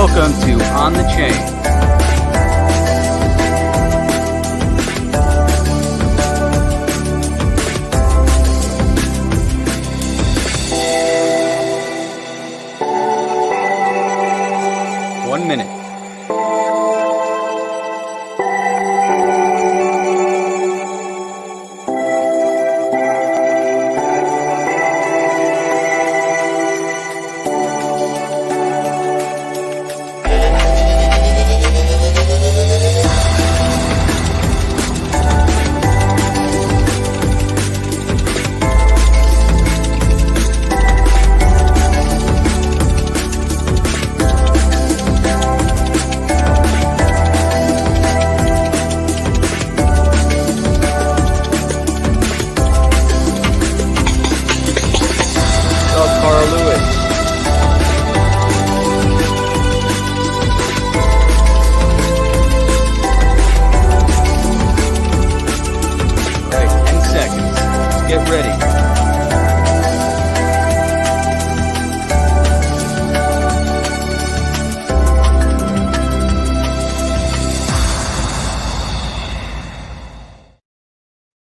Welcome to On the Chain. One minute. Get ready.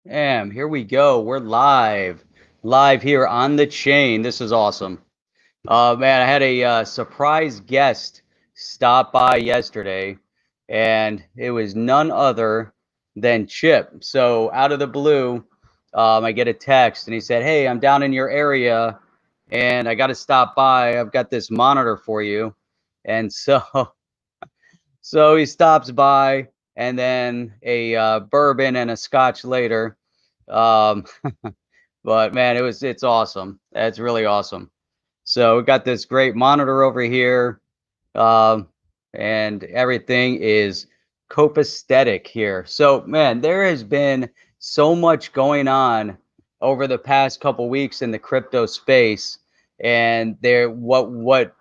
And here we go. We're live here on the chain. This is awesome. Man, I had a surprise guest stop by yesterday, and it was none other than Chip. So out of the blue, I get a text and he said, "Hey, I'm down in your area and I got to stop by. I've got this monitor for you." And so he stops by, and then a bourbon and a scotch later. But man, it's awesome. It's really awesome. So we got this great monitor over here, and everything is copacetic here. So man, there has been so much going on over the past couple weeks in the crypto space, and what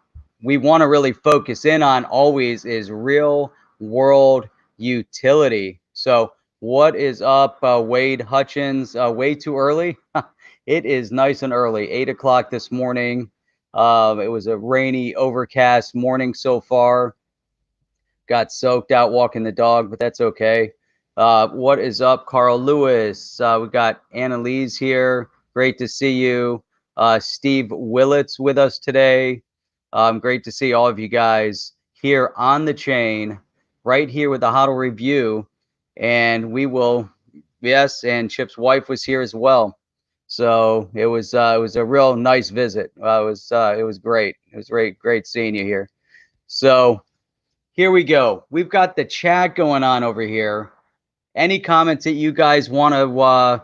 we want to really focus in on always is real world utility. So what is up, Wade Hutchins? Way too early? It is nice and early, 8 o'clock this morning. It was a rainy, overcast morning so far. Got soaked out walking the dog, but that's okay. What is up, Carl Lewis? We got Annalise here. Great to see you. Steve Willits with us today. Great to see all of you guys here on the chain, right here with the HODL review. And we will, yes, and Chip's wife was here as well. So it was a real nice visit. It was great. It was great seeing you here. So here we go. We've got the chat going on over here. Any comments that you guys want to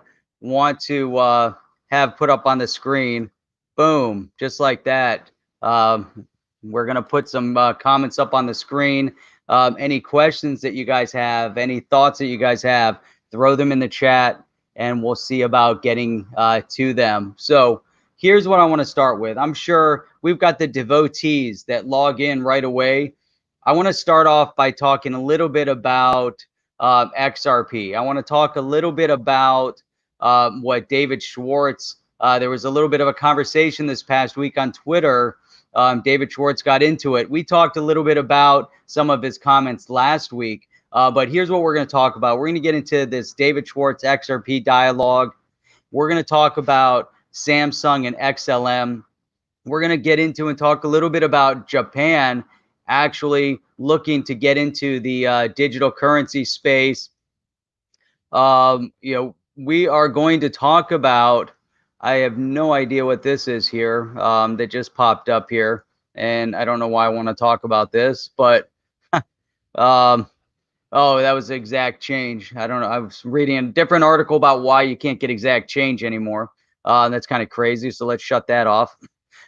have put up on the screen? Boom, just like that. We're gonna put some comments up on the screen. Any questions that you guys have, any thoughts that you guys have, throw them in the chat, and we'll see about getting to them. So here's what I want to start with. I'm sure we've got the devotees that log in right away. I want to start off by talking a little bit about XRP. I want to talk a little bit about what David Schwartz, there was a little bit of a conversation this past week on Twitter. David Schwartz got into it. We talked a little bit about some of his comments last week, but here's what we're going to talk about. We're going to get into this David Schwartz XRP dialogue. We're going to talk about Samsung and XLM. We're going to get into and talk a little bit about Japan actually looking to get into the digital currency space. We are going to talk about, I have no idea what this is here that just popped up here, and I don't know why I want to talk about this, but oh, that was exact change. I don't know. I was reading a different article about why you can't get exact change anymore. That's kind of crazy, so let's shut that off.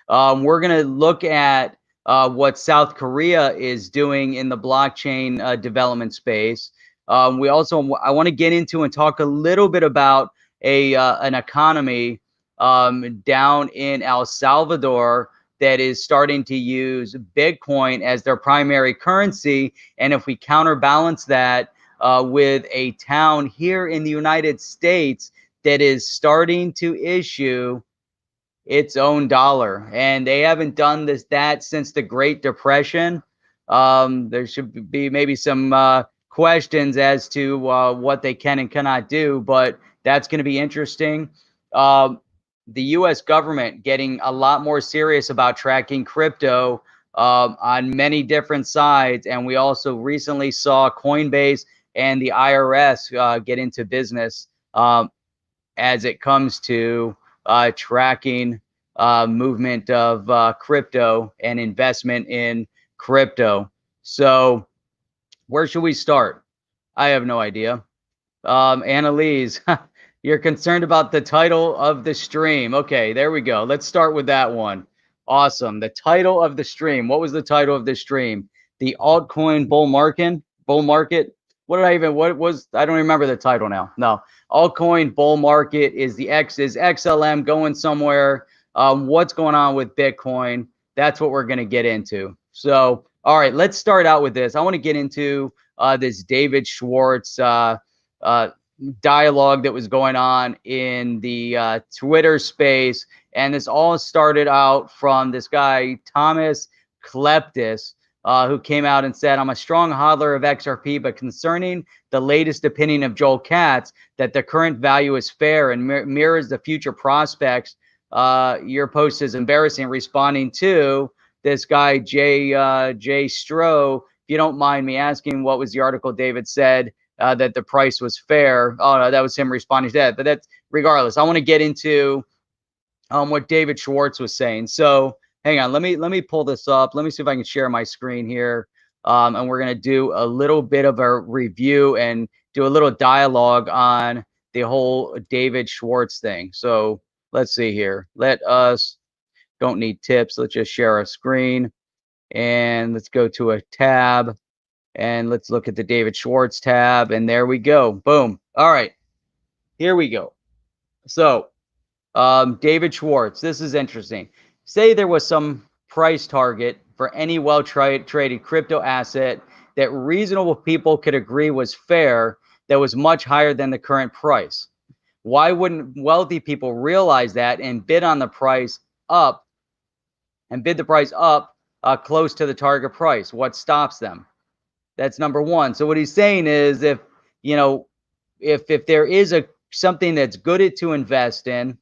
We're going to look at what South Korea is doing in the blockchain development space. I want to get into and talk a little bit about an economy down in El Salvador that is starting to use Bitcoin as their primary currency. And if we counterbalance that with a town here in the United States that is starting to issue its own dollar, and they haven't done that since the Great Depression. There should be maybe some questions as to what they can and cannot do, but that's going to be interesting. Um, the U.S. government getting a lot more serious about tracking crypto on many different sides, and we also recently saw Coinbase and the IRS get into business as it comes to tracking movement of crypto and investment in crypto. So where should we start? I have no idea. Annalise, you're concerned about the title of the stream. Okay, there we go. Let's start with that one. Awesome. The title of the stream. What was the title of the stream? The altcoin bull market. Bull market. What did I even? What was? I don't remember the title now. No, altcoin bull market is XLM going somewhere? What's going on with Bitcoin? That's what we're going to get into. So, all right, let's start out with this. I want to get into this David Schwartz dialogue that was going on in the Twitter space. And this all started out from this guy, Thomas Kleptis, who came out and said, I'm a strong hodler of XRP, but concerning the latest opinion of Joel Katz that the current value is fair and mirrors the future prospects, your post is embarrassing. Responding to this guy, Jay Stroh, if you don't mind me asking, what was the article David said that the price was fair? Oh, no, that was him responding to that. But that's regardless. I want to get into what David Schwartz was saying. So hang on, let me pull this up. Let me see if I can share my screen here. And we're going to do a little bit of a review and do a little dialogue on the whole David Schwartz thing. So let's see here. Let us, don't need tips. Let's just share a screen and let's go to a tab and let's look at the David Schwartz tab. And there we go. Boom. All right, here we go. So David Schwartz, this is interesting. Say there was some price target for any well-traded crypto asset that reasonable people could agree was fair, that was much higher than the current price. Why wouldn't wealthy people realize that and bid on the price up and bid the price up close to the target price? What stops them? That's number one. So what he's saying is, if you know, if there is something that's good to invest in,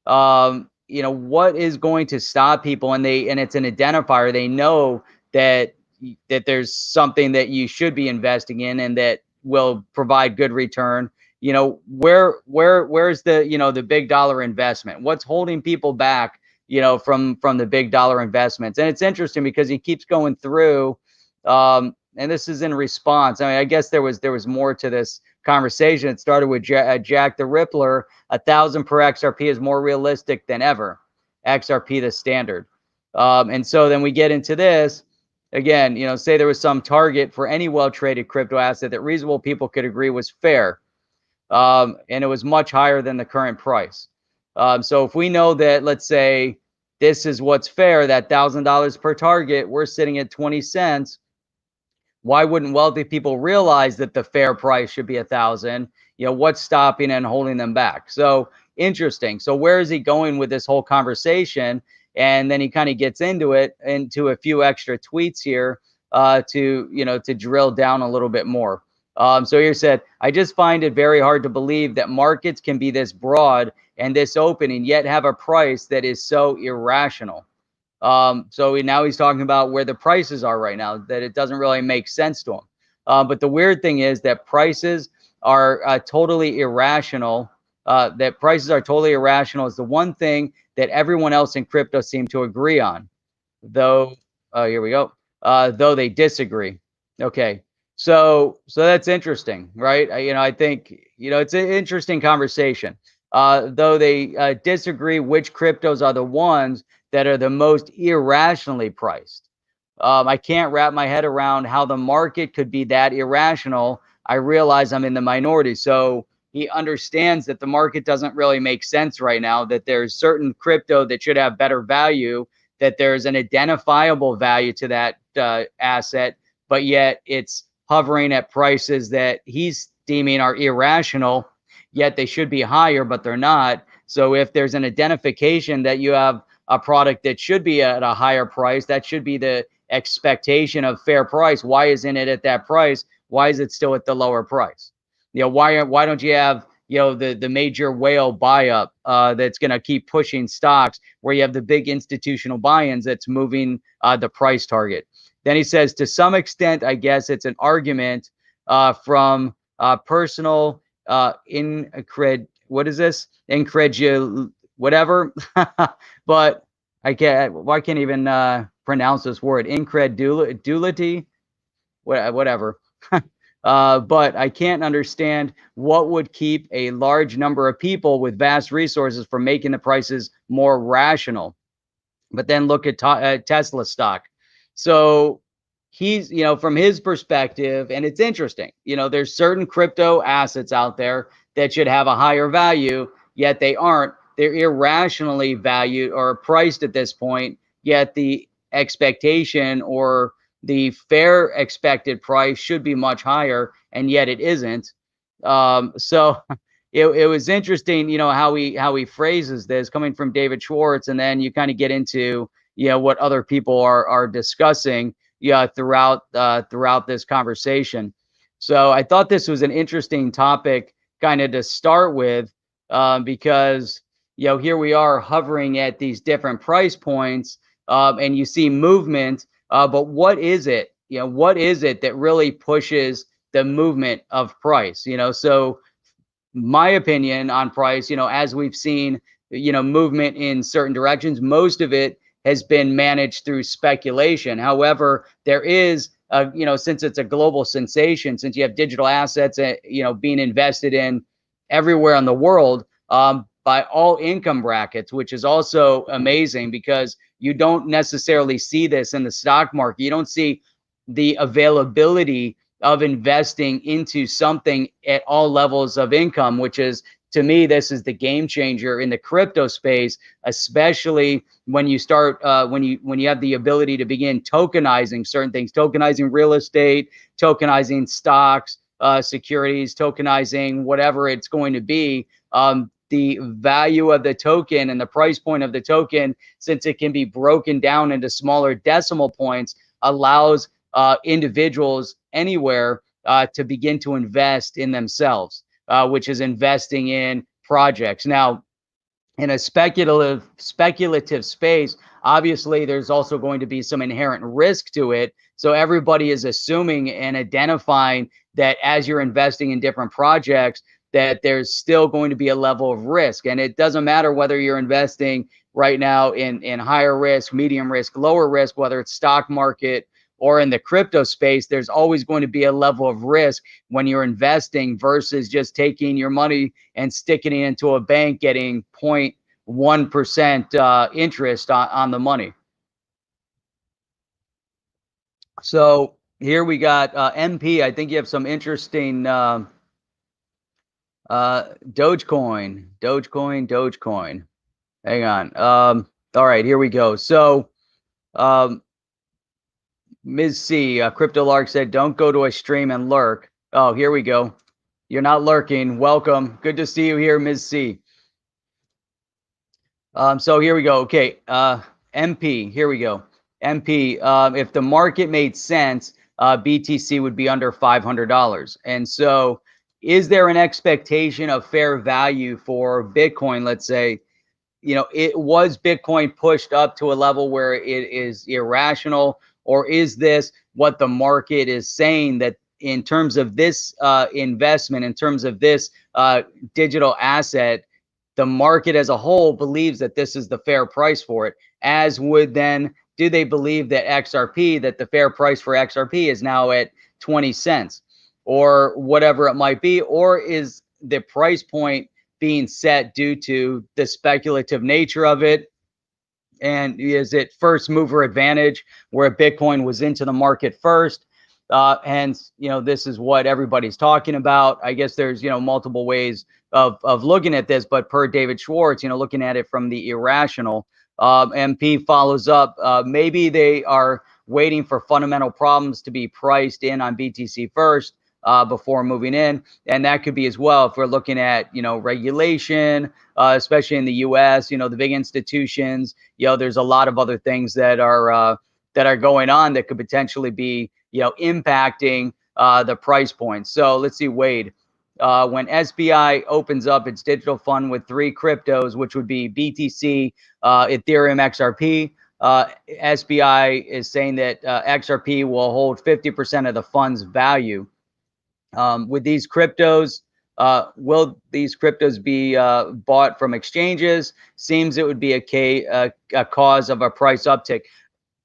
you know, what is going to stop people? And it's an identifier. They know that there's something that you should be investing in and that will provide good return. You know, where's the, you know, the big dollar investment? What's holding people back, you know, from the big dollar investments? And it's interesting because he keeps going through, and this is in response. I mean, I guess there was more to this conversation. It started with Jack the Rippler. 1,000 per XRP is more realistic than ever. XRP the standard. And so then we get into this again. You know, say there was some target for any well-traded crypto asset that reasonable people could agree was fair, and it was much higher than the current price. So if we know that, let's say this is what's fair, that $1,000 per target, we're sitting at 20 cents. Why wouldn't wealthy people realize that the fair price should be 1,000? You know, what's stopping and holding them back? So interesting. So where is he going with this whole conversation? And then he kind of gets into a few extra tweets here to drill down a little bit more. So here said, I just find it very hard to believe that markets can be this broad and this open and yet have a price that is so irrational. So now he's talking about where the prices are right now, that it doesn't really make sense to him. But the weird thing is that prices are totally irrational. That prices are totally irrational is the one thing that everyone else in crypto seemed to agree on, though. Here we go. Though they disagree. Okay. So that's interesting, right? I think, it's an interesting conversation. Though they disagree which cryptos are the ones that are the most irrationally priced. I can't wrap my head around how the market could be that irrational. I realize I'm in the minority. So he understands that the market doesn't really make sense right now, that there's certain crypto that should have better value, that there's an identifiable value to that asset, but yet it's hovering at prices that he's deeming are irrational, yet they should be higher, but they're not. So if there's an identification that you have a product that should be at a higher price, that should be the expectation of fair price. Why isn't it at that price? Why is it still at the lower price? Why don't you have the major whale buy up that's going to keep pushing stocks, where you have the big institutional buy-ins that's moving the price target? Then he says, to some extent, I guess it's an argument from personal what is this? Whatever. But I can't even pronounce this word. Incredulity, whatever. But I can't understand what would keep a large number of people with vast resources from making the prices more rational. But then look at Tesla stock. So he's, from his perspective, and it's interesting, there's certain crypto assets out there that should have a higher value, yet they aren't. They're irrationally valued or priced at this point, yet the expectation or the fair expected price should be much higher, and yet it isn't. So it was interesting, how he phrases this, coming from David Schwartz, and then you kind of get into what other people are discussing throughout this conversation. So I thought this was an interesting topic kind of to start with, because here we are hovering at these different price points, and you see movement, but what is it? What is it that really pushes the movement of price? So my opinion on price, as we've seen, movement in certain directions, most of it has been managed through speculation. However, there is, since it's a global sensation, since you have digital assets, being invested in everywhere in the world, by all income brackets, which is also amazing, because you don't necessarily see this in the stock market. You don't see the availability of investing into something at all levels of income, which is, to me, this is the game changer in the crypto space, especially when you start, when you have the ability to begin tokenizing certain things, tokenizing real estate, tokenizing stocks, securities, tokenizing whatever it's going to be. The value of the token and the price point of the token, since it can be broken down into smaller decimal points, allows individuals anywhere to begin to invest in themselves, which is investing in projects. Now, in a speculative space, obviously there's also going to be some inherent risk to it. So everybody is assuming and identifying that as you're investing in different projects, that there's still going to be a level of risk. And it doesn't matter whether you're investing right now in higher risk, medium risk, lower risk, whether it's stock market or in the crypto space, there's always going to be a level of risk when you're investing, versus just taking your money and sticking it into a bank, getting 0.1% interest on the money. So here we got MP. I think you have some interesting Dogecoin. Hang on. All right, here we go. So Ms. C, Crypto Lark said, don't go to a stream and lurk. Oh, here we go. You're not lurking. Welcome. Good to see you here, Ms. C. So here we go. Okay. MP, here we go. MP, if the market made sense, BTC would be under $500. And so is there an expectation of fair value for Bitcoin? Let's say, was Bitcoin pushed up to a level where it is irrational, or is this what the market is saying, that in terms of this investment, in terms of this digital asset, the market as a whole believes that this is the fair price for it? As would then, do they believe that XRP, that the fair price for XRP is now at 20 cents or whatever it might be? Or is the price point being set due to the speculative nature of it? And is it first mover advantage, where Bitcoin was into the market first? Hence, this is what everybody's talking about. I guess there's, multiple ways of looking at this, but per David Schwartz, looking at it from the irrational, MP follows up. Maybe they are waiting for fundamental problems to be priced in on BTC first, before moving in. And that could be as well, if we're looking at, regulation, especially in the US, the big institutions, there's a lot of other things that are that are going on that could potentially be, impacting the price point. So let's see, Wade. When SBI opens up its digital fund with 3 cryptos, which would be BTC, Ethereum, XRP, SBI is saying that XRP will hold 50% of the fund's value. With these cryptos, will these cryptos be bought from exchanges? Seems it would be a cause of a price uptick.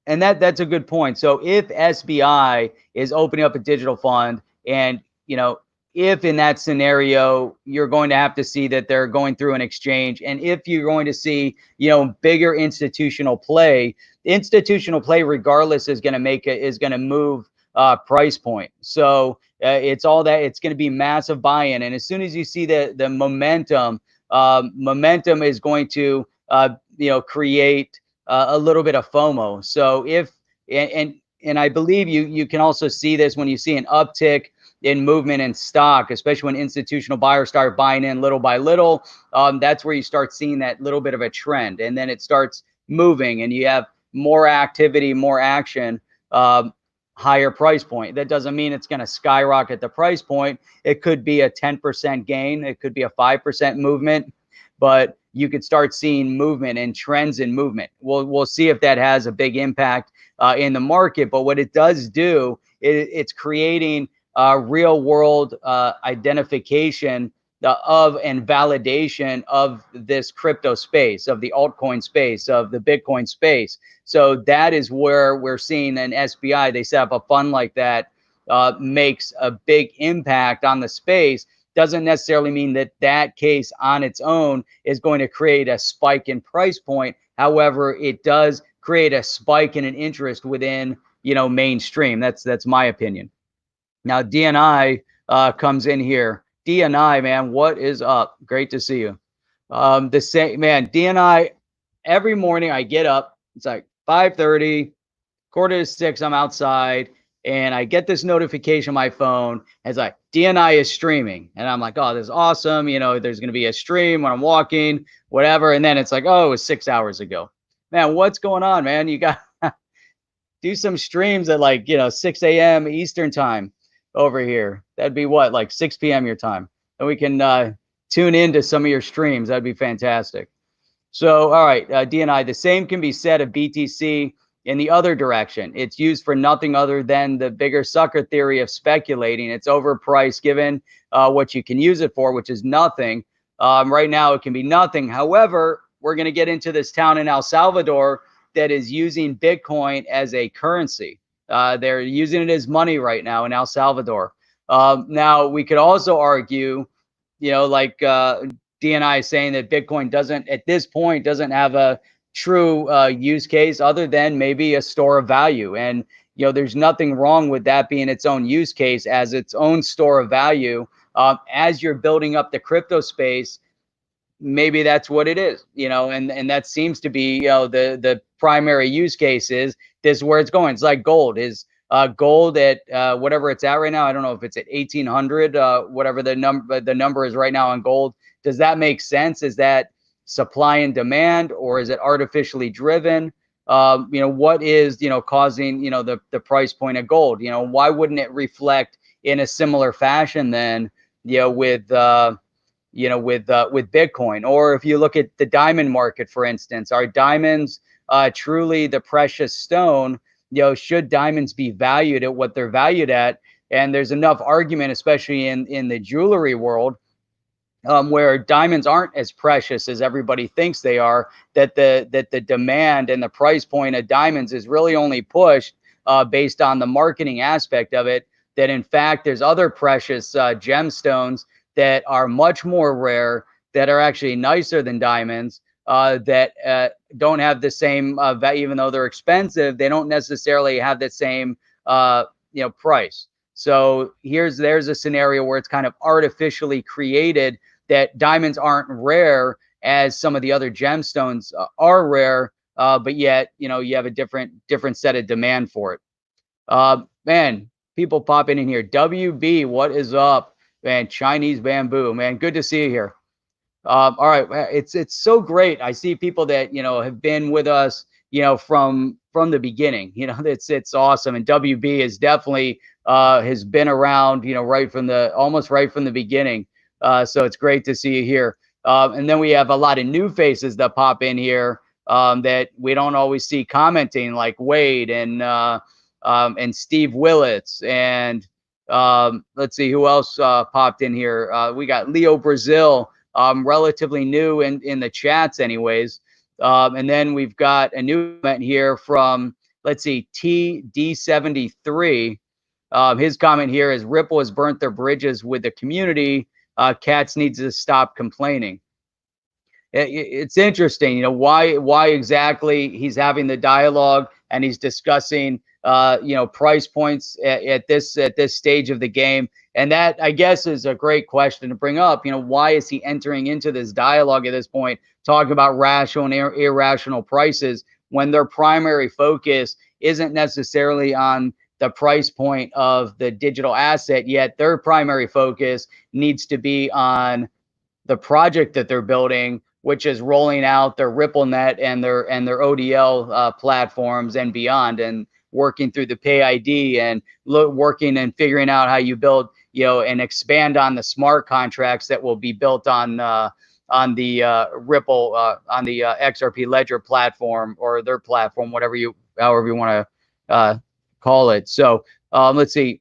And that's a good point. So if SBI is opening up a digital fund, and if in that scenario you're going to have to see that they're going through an exchange, and if you're going to see bigger institutional play regardless is going to move price point. So it's all that, it's going to be massive buy-in, and as soon as you see the momentum is going to create a little bit of FOMO. So if and I believe you can also see this when you see an uptick in movement in stock, especially when institutional buyers start buying in little by little. That's where you start seeing that little bit of a trend, and then it starts moving, and you have more activity, more action, higher price point. That doesn't mean it's going to skyrocket the price point. It could be a 10% gain. It could be a 5% movement, but you could start seeing movement and trends in movement. We'll see if that has a big impact in the market. But what it does do, it's creating real world identification of and validation of this crypto space, of the altcoin space, of the Bitcoin space. So that is where we're seeing an SBI, they set up a fund like that, makes a big impact on the space. Doesn't necessarily mean that case on its own is going to create a spike in price point. However, it does create a spike in an interest within, mainstream. That's my opinion. Now, DNI comes in here. DNI, man, what is up? Great to see you. The same, man, DNI, every morning I get up, it's like 5:30, 5:45, I'm outside, and I get this notification on my phone. It's like, DNI is streaming. And I'm like, oh, this is awesome. There's going to be a stream when I'm walking, whatever. And then it's like, oh, it was 6 hours ago. Man, what's going on, man? You got do some streams at like, 6 a.m. Eastern time over here. That'd be what, like 6 p.m. your time. And we can tune into some of your streams. That'd be fantastic. So, all right, DNI, the same can be said of BTC in the other direction. It's used for nothing other than the bigger sucker theory of speculating. It's overpriced given what you can use it for, which is nothing. Right now, it can be nothing. However, we're going to get into this town in El Salvador that is using Bitcoin as a currency. They're using it as money right now in El Salvador. Now, we could also argue, like DNI is saying that Bitcoin doesn't, at this point, doesn't have a true use case other than maybe a store of value. And, there's nothing wrong with that being its own use case as its own store of value. As you're building up the crypto space, maybe that's what it is, and that seems to be, the primary use case is this is where it's going. It's like gold is gold at whatever it's at right now. I don't know if it's at 1800, whatever the number is right now on gold. Does that make sense? Is that supply and demand, or is it artificially driven? What is, causing, the price point of gold? Why wouldn't it reflect in a similar fashion then, with Bitcoin? Or if you look at the diamond market, for instance, are diamonds truly the precious stone? Should diamonds be valued at what they're valued at? And there's enough argument, especially in the jewelry world, where diamonds aren't as precious as everybody thinks they are, that the demand and the price point of diamonds is really only pushed based on the marketing aspect of it, that in fact there's other precious gemstones that are much more rare, that are actually nicer than diamonds, that don't have the same value. Even though they're expensive, they don't necessarily have the same price. So there's a scenario where it's kind of artificially created that diamonds aren't rare as some of the other gemstones are rare, but yet you have a different set of demand for it. Man, people popping in here. WB, what is up, man? Chinese bamboo, man, good to see you here. All right, it's so great. I see people that have been with us, from from the beginning. You know, it's awesome. And WB is definitely has been around, you know, right from the almost right from the beginning. So it's great to see you here. And then we have a lot of new faces that pop in here that we don't always see commenting, like Wade and Steve Willits, and let's see who else popped in here. We got Leo Brazil, relatively new in the chats, anyways. And then we've got a new comment here from, let's see, TD73. His comment here is Ripple has burnt their bridges with the community. Cats needs to stop complaining. It's interesting, you know, why exactly he's having the dialogue and he's discussing you know, price points at this stage of the game. And that, I guess, is a great question to bring up. You know, why is he entering into this dialogue at this point, talking about rational and irrational prices, when their primary focus isn't necessarily on the price point of the digital asset, yet their primary focus needs to be on the project that they're building, which is rolling out their RippleNet and their ODL platforms and beyond, and working through the Pay ID and working and figuring out how you build, you know, and expand on the smart contracts that will be built on the Ripple on the XRP Ledger platform, or their platform, however you want to call it. So let's see.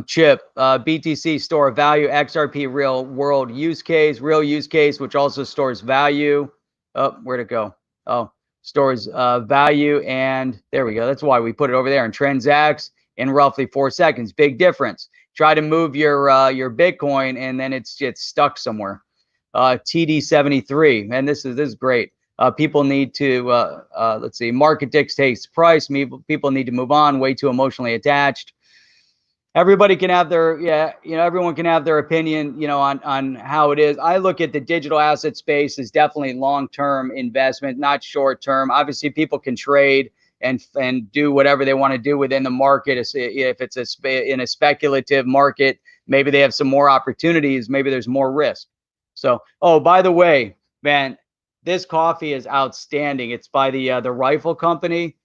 Chip, BTC store value, XRP real world use case, which also stores value. Oh, where'd it go? Oh, stores value, and there we go. That's why we put it over there, and transacts in roughly 4 seconds. Big difference. Try to move your Bitcoin and then it's stuck somewhere. TD73, and this is great. People need to let's see, market dictates price. People need to move on. Way too emotionally attached. Everybody can have their, you know, everyone can have their opinion, you know, on how it is. I look at the digital asset space as definitely long-term investment, not short-term. Obviously, people can trade and do whatever they want to do within the market. If it's in a speculative market, maybe they have some more opportunities. Maybe there's more risk. So, oh, by the way, man, this coffee is outstanding. It's by the Rifle Company.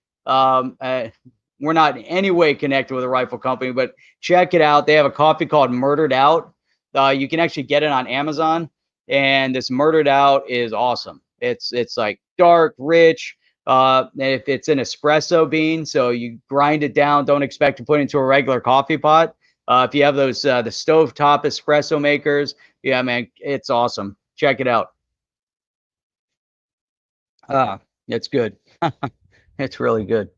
We're not in any way connected with a rifle company, but check it out. They have a coffee called Murdered Out. You can actually get it on Amazon, and this Murdered Out is awesome. It's like dark, rich. If it's an espresso bean, so you grind it down. Don't expect to put it into a regular coffee pot. If you have those the stovetop espresso makers, yeah, man, it's awesome. Check it out. It's good. It's really good.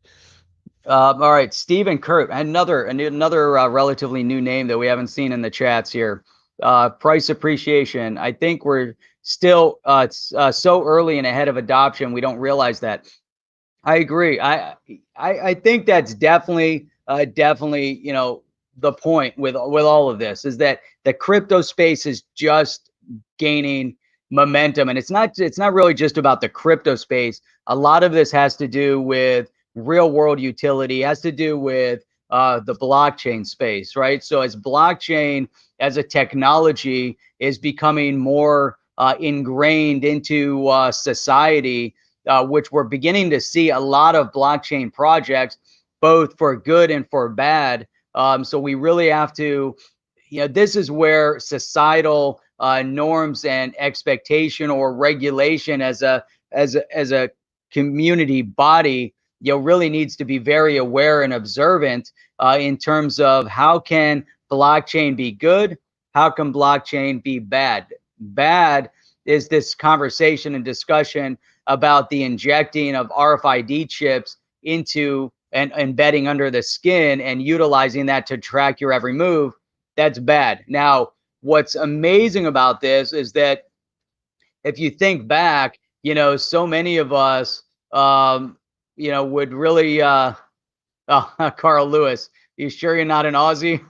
All right, Stephen Kurt, another relatively new name that we haven't seen in the chats here. Price appreciation. I think we're still so early and ahead of adoption, we don't realize that. I agree. I think that's definitely you know, the point with all of this is that the crypto space is just gaining momentum, and it's not really just about the crypto space. A lot of this has to do with real world utility, has to do with the blockchain space, right? So as blockchain as a technology is becoming more ingrained into society, which we're beginning to see a lot of blockchain projects, both for good and for bad. So we really have to, you know, this is where societal norms and expectation or regulation as a community body, you know, really needs to be very aware and observant in terms of how can blockchain be good, how can blockchain be bad. Bad is this conversation and discussion about the injecting of RFID chips into and embedding under the skin and utilizing that to track your every move. That's bad. Now, what's amazing about this is that if you think back, you know, so many of us, you know, would really, Carl Lewis, you sure you're not an Aussie?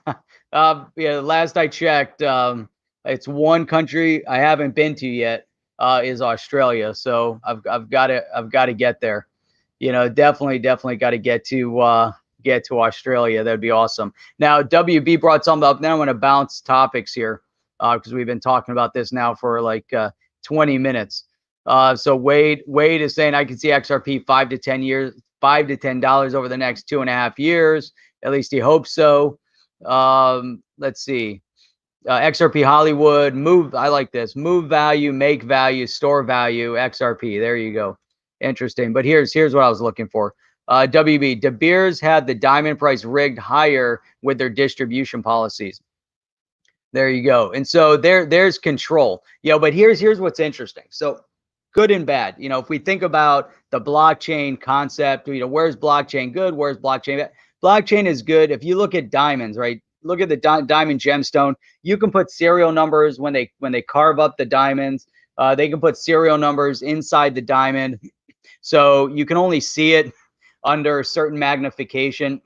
Yeah, last I checked, it's one country I haven't been to yet, is Australia. So I've got to get there. You know, definitely got to get to Australia. That'd be awesome. Now, WB brought something up. Now I'm going to bounce topics here because we've been talking about this now for like 20 minutes. So Wade is saying I can see XRP 5 to 10 years, $5 to $10 over the next 2.5 years. At least he hopes so. Let's see. XRP Hollywood, move. I like this. Move value, make value, store value, XRP. There you go. Interesting. But here's what I was looking for. WB, De Beers had the diamond price rigged higher with their distribution policies. There you go. And so there's control. But here's what's interesting. So good and bad. If we think about the blockchain concept, where's blockchain good? Where's blockchain bad? Blockchain is good if you look at diamonds, right? Look at the diamond gemstone. You can put serial numbers when they carve up the diamonds. They can put serial numbers inside the diamond, so you can only see it under certain magnification.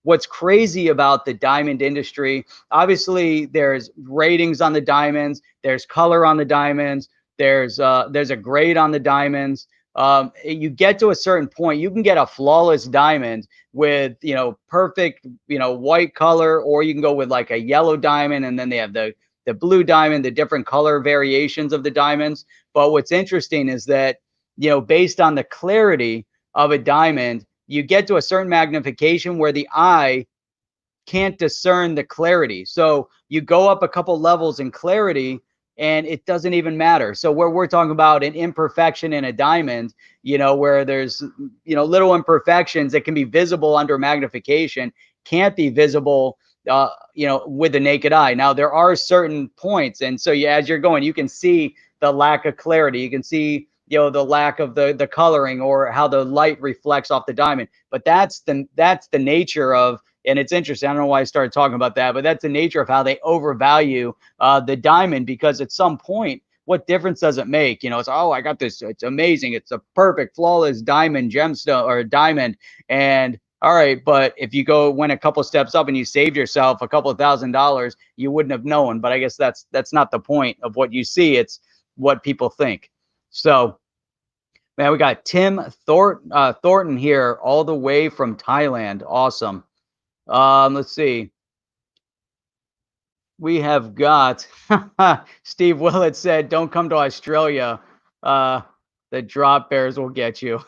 What's crazy about the diamond industry, obviously there's ratings on the diamonds, there's color on the diamonds, there's a grade on the diamonds. You get to a certain point, you can get a flawless diamond with perfect white color, or you can go with like a yellow diamond, and then they have the blue diamond, the different color variations of the diamonds. But what's interesting is that based on the clarity of a diamond, you get to a certain magnification where the eye can't discern the clarity. So you go up a couple levels in clarity and it doesn't even matter. So where we're talking about an imperfection in a diamond, where there's, little imperfections that can be visible under magnification, can't be visible, with the naked eye. Now there are certain points. And so as you're going, you can see the lack of clarity. You can see, the lack of the coloring, or how the light reflects off the diamond. But that's the nature of, and it's interesting, I don't know why I started talking about that, but that's the nature of how they overvalue the diamond, because at some point, what difference does it make? It's, oh, I got this, it's amazing, it's a perfect, flawless diamond gemstone or diamond. And all right, but if you went a couple steps up and you saved yourself a couple of $1,000s, you wouldn't have known. But I guess that's not the point of what you see. It's what people think. So, man, we got Tim Thornton here all the way from Thailand. Awesome. Let's see. We have got Steve Willett said, "Don't come to Australia. The drop bears will get you."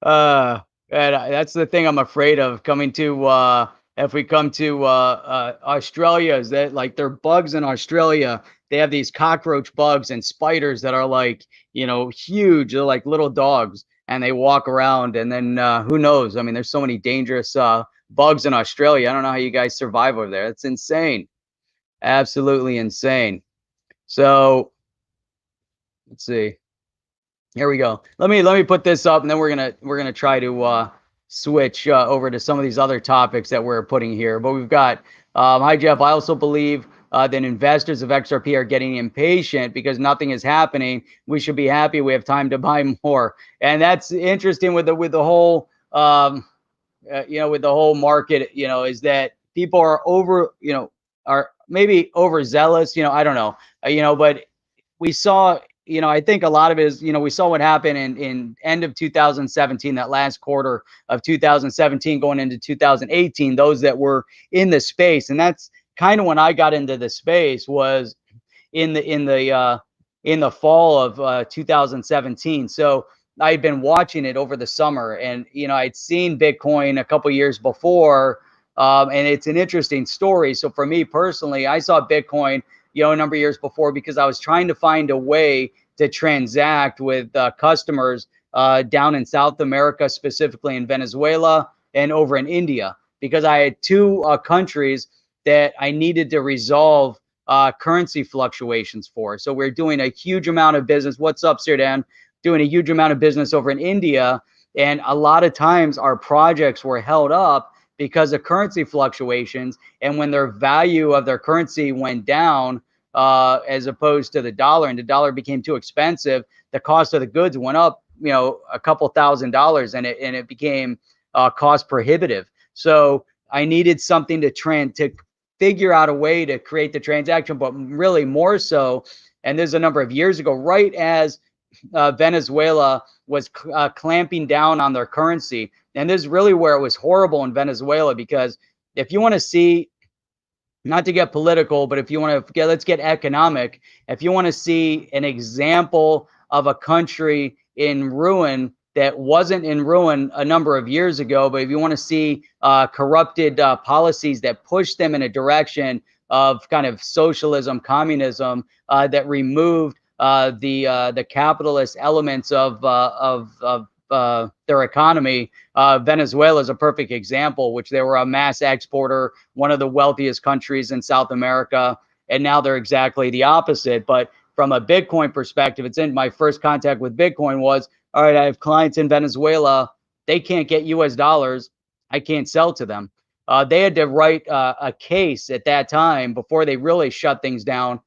And that's the thing I'm afraid of coming to, if we come to Australia, is that like there are bugs in Australia. They have these cockroach bugs and spiders that are like, huge. They're like little dogs, and they walk around, and then who knows? I mean, there's so many dangerous bugs in Australia. I don't know how you guys survive over there. It's insane. Absolutely insane. So let's see. Here we go. Let me put this up, and then we're gonna try to switch over to some of these other topics that we're putting here. But we've got, hi Jeff. I also believe that investors of XRP are getting impatient because nothing is happening. We should be happy we have time to buy more, and that's interesting with the whole with the whole market. Is that people are are maybe overzealous. I don't know. But we saw, I think a lot of it is, we saw what happened in end of 2017, that last quarter of 2017 going into 2018, those that were in the space. And that's kind of when I got into the space, was in the fall of 2017. So I'd been watching it over the summer, and I'd seen Bitcoin a couple years before, and it's an interesting story. So for me personally, I saw Bitcoin a number of years before, because I was trying to find a way to transact with customers down in South America, specifically in Venezuela and over in India, because I had two countries that I needed to resolve currency fluctuations for. So we're doing a huge amount of business. What's up, Sir Dan? Doing a huge amount of business over in India, and a lot of times our projects were held up because of currency fluctuations. And when their value of their currency went down, as opposed to the dollar, and the dollar became too expensive, the cost of the goods went up, a couple $1,000s, and it became cost prohibitive. So I needed something to figure out a way to create the transaction, but really more so, and there's a number of years ago, right as Venezuela was clamping down on their currency. And this is really where it was horrible in Venezuela, because if you want to see not to get political, but if you want to get, let's get economic. If you want to see an example of a country in ruin that wasn't in ruin a number of years ago, but if you want to see corrupted policies that push them in a direction of kind of socialism, communism, that removed the capitalist elements of their economy. Venezuela is a perfect example, which they were a mass exporter, one of the wealthiest countries in South America, and now they're exactly the opposite. But from a Bitcoin perspective, it's in my first contact with Bitcoin was, all right, I have clients in Venezuela. They can't get US dollars. I can't sell to them. They had to write a case at that time before they really shut things down.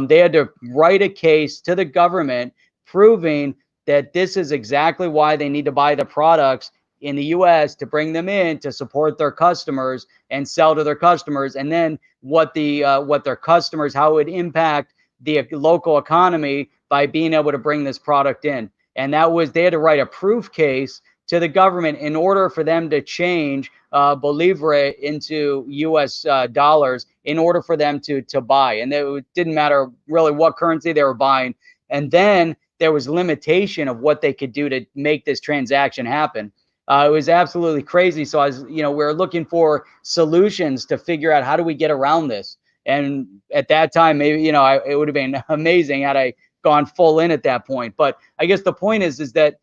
They had to write a case to the government proving that this is exactly why they need to buy the products in the US to bring them in to support their customers and sell to their customers. And then what their customers, how it would impact the local economy by being able to bring this product in. And that was, they had to write a proof case to the government in order for them to change Bolivar into US dollars in order for them to buy. And it didn't matter really what currency they were buying. And then there was limitation of what they could do to make this transaction happen. It was absolutely crazy. So I was, we were looking for solutions to figure out how do we get around this. And at that time, maybe, it would have been amazing had I gone full in at that point. But I guess the point is that,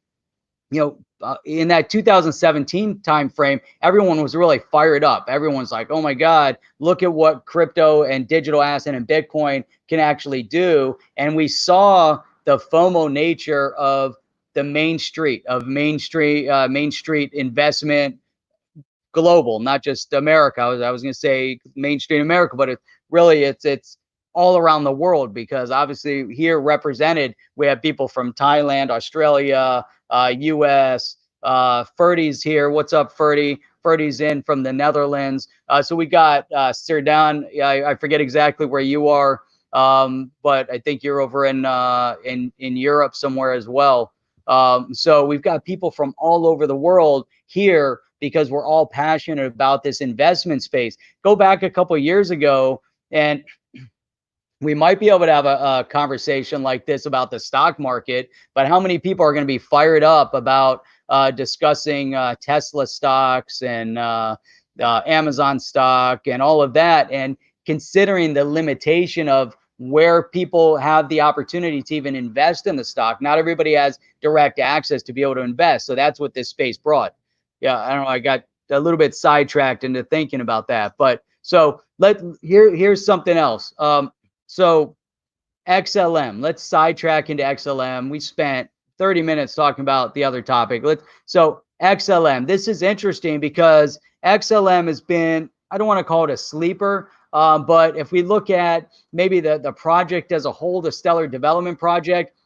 in that 2017 timeframe, everyone was really fired up. Everyone's like, oh my God, look at what crypto and digital asset and Bitcoin can actually do. And we saw the FOMO nature of the Main Street investment global, not just America. I was going to say mainstream America, but it's all around the world, because obviously here represented, we have people from Thailand, Australia, US, Ferdy's here. What's up, Ferdy? Ferdy's in from the Netherlands. So we got Sirdan. I forget exactly where you are, but I think you're over in Europe somewhere as well. So we've got people from all over the world here because we're all passionate about this investment space. Go back a couple of years ago, and we might be able to have a conversation like this about the stock market, but how many people are going to be fired up about discussing Tesla stocks and Amazon stock and all of that, and considering the limitation of where people have the opportunity to even invest in the stock. Not everybody has direct access to be able to invest. So that's what this space brought. Yeah, I don't know. I got a little bit sidetracked into thinking about that. But so here's something else. So XLM, let's sidetrack into XLM. We spent 30 minutes talking about the other topic. So XLM, this is interesting because XLM has been, I don't want to call it a sleeper, but if we look at maybe the project as a whole, the Stellar Development Project,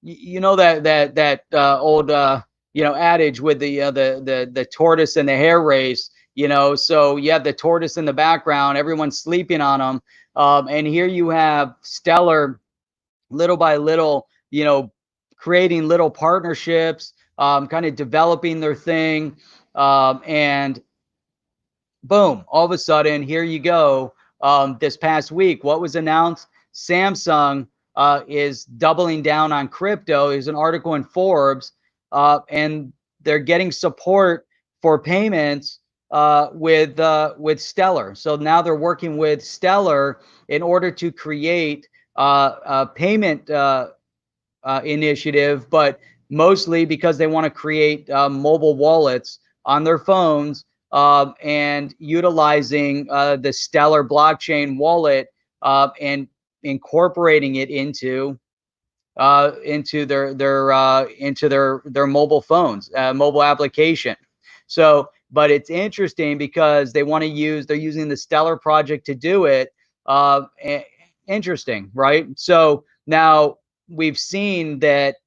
that old adage with the tortoise and the hare race. So you have the tortoise in the background, everyone's sleeping on them, and here you have Stellar, little by little, creating little partnerships, kind of developing their thing, and boom, all of a sudden, here you go. This past week, what was announced? Samsung is doubling down on crypto. There's an article in Forbes, and they're getting support for payments with Stellar. So now they're working with Stellar in order to create a payment initiative, but mostly because they want to create mobile wallets on their phones, and utilizing the Stellar blockchain wallet, and incorporating it into their mobile phones, mobile application. So, but it's interesting because they're using the Stellar project to do it. Interesting, right? So now we've seen that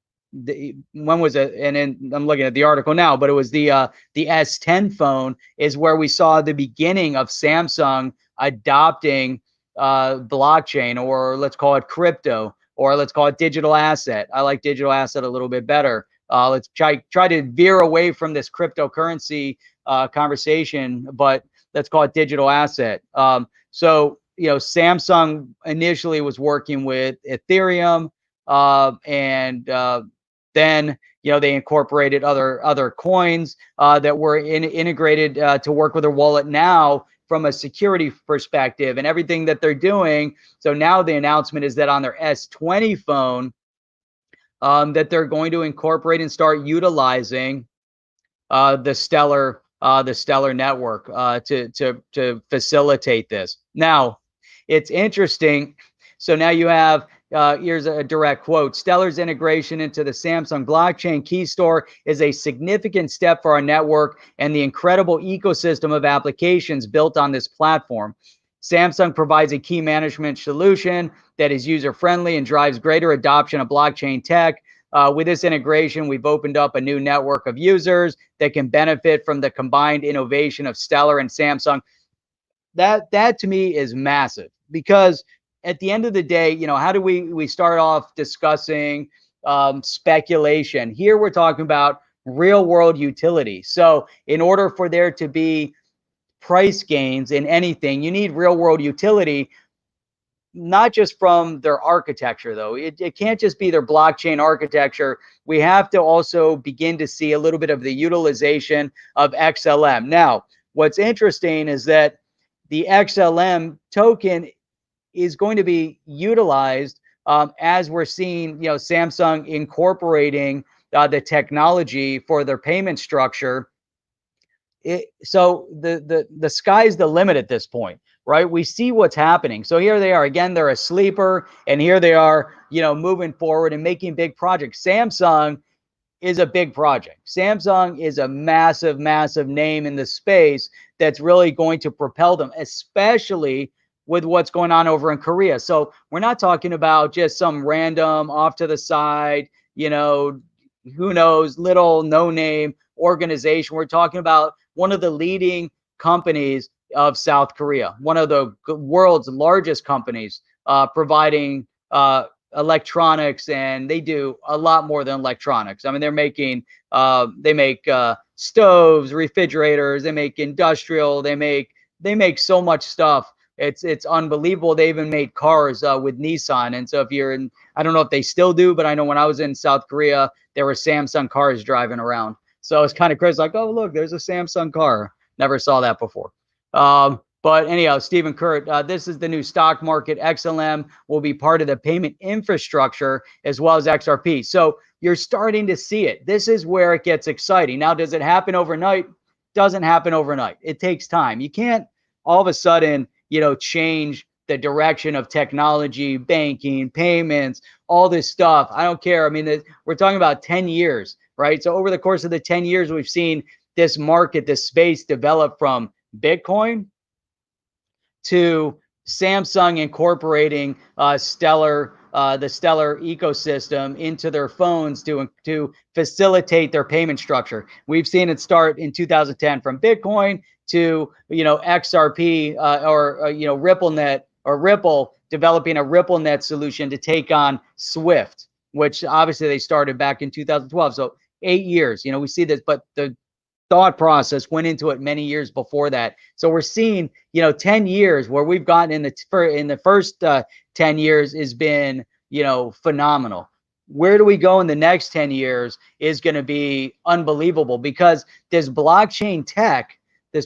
when was it? And then I'm looking at the article now, but it was the S10 phone is where we saw the beginning of Samsung adopting blockchain, or let's call it crypto, or let's call it digital asset. I like digital asset a little bit better. Let's try to veer away from this cryptocurrency conversation, but let's call it digital asset. So Samsung initially was working with Ethereum, and then they incorporated other coins that were integrated to work with their wallet now from a security perspective and everything that they're doing. So now the announcement is that on their S20 phone, that they're going to incorporate and start utilizing the Stellar network to facilitate this. Now, it's interesting. So now you have here's a direct quote: Stellar's integration into the Samsung blockchain key store is a significant step for our network and the incredible ecosystem of applications built on this platform. Samsung provides a key management solution that is user-friendly and drives greater adoption of blockchain tech. With this integration, we've opened up a new network of users that can benefit from the combined innovation of Stellar and Samsung. That to me is massive, because at the end of the day, how do we start off discussing speculation? Here we're talking about real world utility. So in order for there to be price gains in anything, you need real world utility, not just from their architecture, though. It can't just be their blockchain architecture. We have to also begin to see a little bit of the utilization of XLM. Now, what's interesting is that the XLM token is going to be utilized as we're seeing, Samsung incorporating the technology for their payment structure. So the sky's the limit at this point, right? We see what's happening. So here they are again. They're a sleeper, and here they are, moving forward and making big projects. Samsung is a big project. Samsung is a massive, massive name in the space that's really going to propel them, especially with what's going on over in Korea. So we're not talking about just some random off to the side, who knows, little no-name organization. We're talking about one of the leading companies of South Korea, one of the world's largest companies, providing electronics, and they do a lot more than electronics. I mean, they make stoves, refrigerators, they make industrial, they make so much stuff. It's unbelievable. They even made cars with Nissan. And so if you're in, I don't know if they still do, but I know when I was in South Korea, there were Samsung cars driving around. So it's kind of crazy. Like, oh, look, there's a Samsung car. Never saw that before. But anyhow, Stephen Kurt, this is the new stock market. XLM will be part of the payment infrastructure as well as XRP. So you're starting to see it. This is where it gets exciting. Now, does it happen overnight? Doesn't happen overnight. It takes time. You can't all of a sudden, change the direction of technology, banking, payments, all this stuff. I don't care. I mean, we're talking about 10 years, right? So over the course of the 10 years, we've seen this market, this space develop from Bitcoin to Samsung incorporating Stellar, the Stellar ecosystem into their phones to facilitate their payment structure. We've seen it start in 2010 from Bitcoin to XRP or RippleNet, or Ripple developing a RippleNet solution to take on Swift, which obviously they started back in 2012. So 8 years. We see this, but the thought process went into it many years before that. So we're seeing, 10 years where we've gotten in the first 10 years has been, phenomenal. Where do we go in the next 10 years is going to be unbelievable, because this blockchain tech is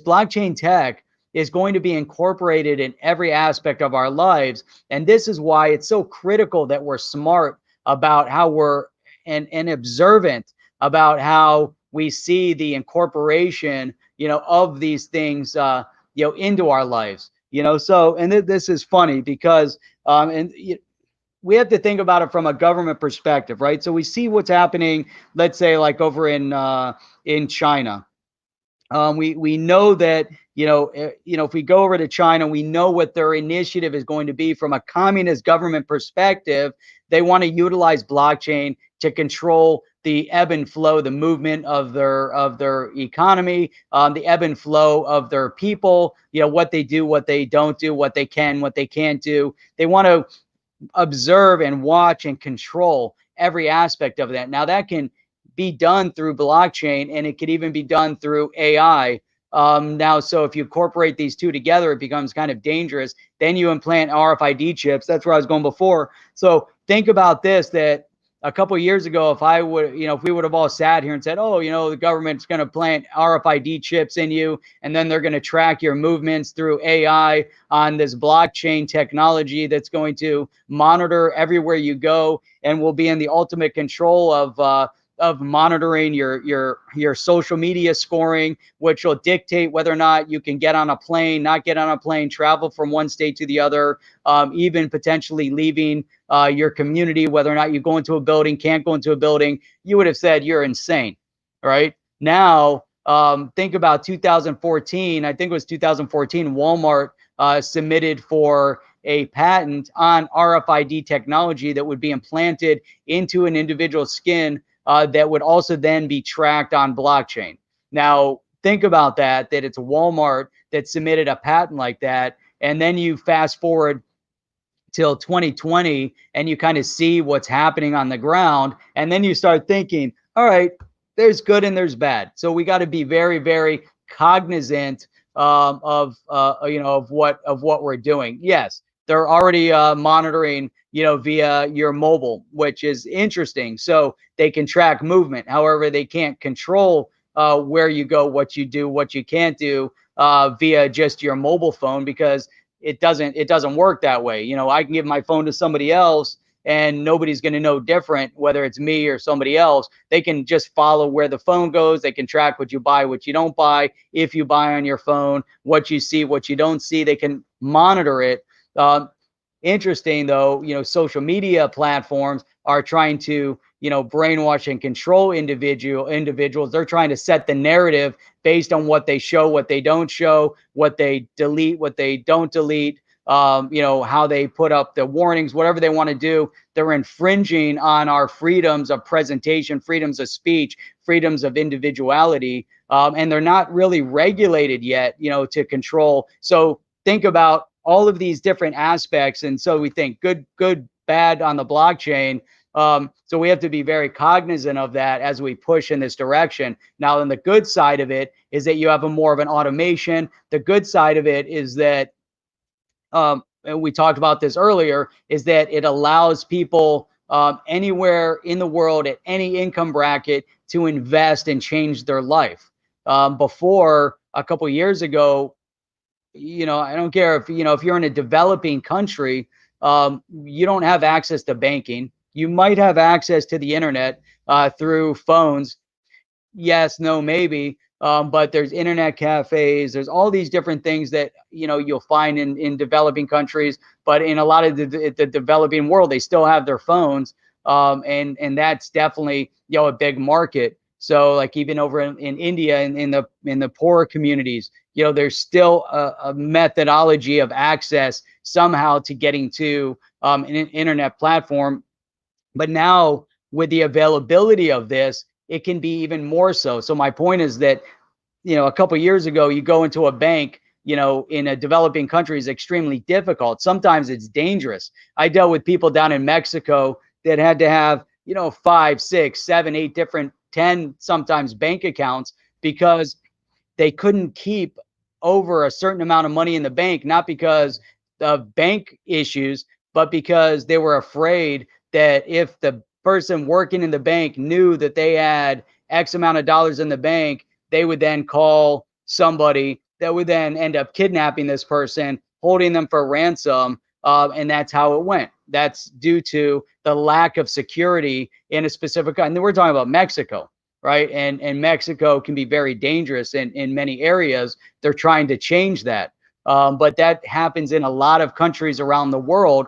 going to be incorporated in every aspect of our lives. And this is why it's so critical that we're smart about how we're and observant about how we see the incorporation, of these things, into our lives, So, and this is funny because, we have to think about it from a government perspective, right? So we see what's happening, let's say, like over in China. We know that, if we go over to China, we know what their initiative is going to be from a communist government perspective. They want to utilize blockchain to control the ebb and flow, the movement of their economy, the ebb and flow of their people, what they do, what they don't do, what they can, what they can't do. They want to observe and watch and control every aspect of that. Now, that can be done through blockchain, and it could even be done through AI. Now, so if you incorporate these two together, it becomes kind of dangerous. Then you implant RFID chips. That's where I was going before. So think about this, that a couple of years ago, if I would, if we would have all sat here and said, oh, the government's going to plant RFID chips in you, and then they're going to track your movements through AI on this blockchain technology that's going to monitor everywhere you go and will be in the ultimate control of monitoring your social media scoring, which will dictate whether or not you can get on a plane, not get on a plane, travel from one state to the other, even potentially leaving your community, whether or not you go into a building, can't go into a building. You would have said you're insane, right? Now, think about 2014. I think it was 2014. Walmart submitted for a patent on RFID technology that would be implanted into an individual's skin, that would also then be tracked on blockchain. Now, think about that it's Walmart that submitted a patent like that. And then you fast forward till 2020 and you kind of see what's happening on the ground. And then you start thinking, all right, there's good and there's bad. So we got to be very, very cognizant of what we're doing. Yes, they're already monitoring, via your mobile, which is interesting. So they can track movement. However, they can't control where you go, what you do, what you can't do via just your mobile phone, because it doesn't work that way. I can give my phone to somebody else and nobody's going to know different, whether it's me or somebody else. They can just follow where the phone goes. They can track what you buy, what you don't buy, if you buy on your phone, what you see, what you don't see. They can monitor it. Interesting though, social media platforms are trying to, brainwash and control individuals. They're trying to set the narrative based on what they show, what they don't show, what they delete, what they don't delete, how they put up the warnings, whatever they want to do. They're infringing on our freedoms of presentation, freedoms of speech, freedoms of individuality. And they're not really regulated yet, to control. So think about all of these different aspects. And so we think good, bad on the blockchain. So we have to be very cognizant of that as we push in this direction. Now, on the good side of it is that you have more of an automation. The good side of it is that, and we talked about this earlier, is that it allows people anywhere in the world at any income bracket to invest and change their life. Before, a couple of years ago, I don't care if you're in a developing country, you don't have access to banking. You might have access to the internet through phones. Yes, no, maybe. But there's internet cafes. There's all these different things that you'll find in developing countries. But in a lot of the developing world, they still have their phones, and that's definitely a big market. So like even over in India, in the poorer communities, there's still a methodology of access somehow to getting to an internet platform. But now with the availability of this, it can be even more so. So my point is that, a couple of years ago, you go into a bank, in a developing country is extremely difficult. Sometimes it's dangerous. I dealt with people down in Mexico that had to have, 5, 6, 7, 8 different, 10 sometimes bank accounts, because they couldn't keep over a certain amount of money in the bank, not because of bank issues, but because they were afraid that if the person working in the bank knew that they had X amount of dollars in the bank, they would then call somebody that would then end up kidnapping this person, holding them for ransom. And that's how it went. That's due to the lack of security in a specific, and we're talking about Mexico, right? And Mexico can be very dangerous in many areas. They're trying to change that. But that happens in a lot of countries around the world.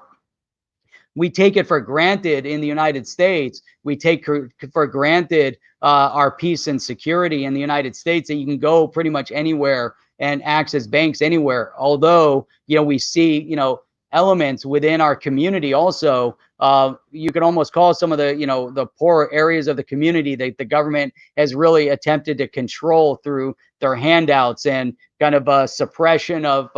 We take it for granted in the United States. We take for granted our peace and security in the United States, that you can go pretty much anywhere and access banks anywhere. Although, we see, elements within our community also. You can almost call some of the poorer areas of the community that the government has really attempted to control through their handouts and kind of suppression of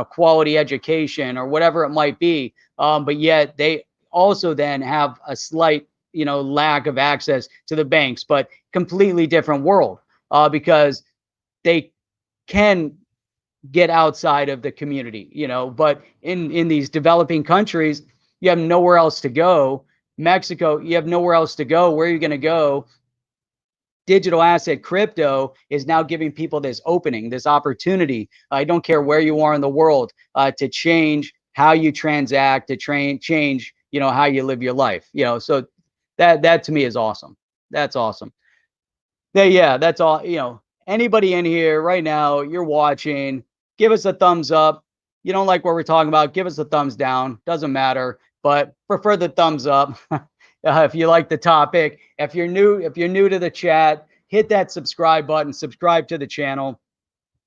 quality education or whatever it might be. But yet they also then have a slight, lack of access to the banks, but completely different world, because they can get outside of the community, you know. But in these developing countries, you have nowhere else to go. Mexico, you have nowhere else to go. Where are you going to go? Digital asset crypto is now giving people this opening, this opportunity. I don't care where you are in the world, to change how you transact, to change, you know, how you live your life. You know, so that to me is awesome. That's awesome. Yeah, that's all. You know, anybody in here right now, you're watching, give us a thumbs up. You don't like what we're talking about, give us a thumbs down. Doesn't matter, but prefer the thumbs up. If you like the topic, if you're new to the chat, hit that subscribe button, subscribe to the channel.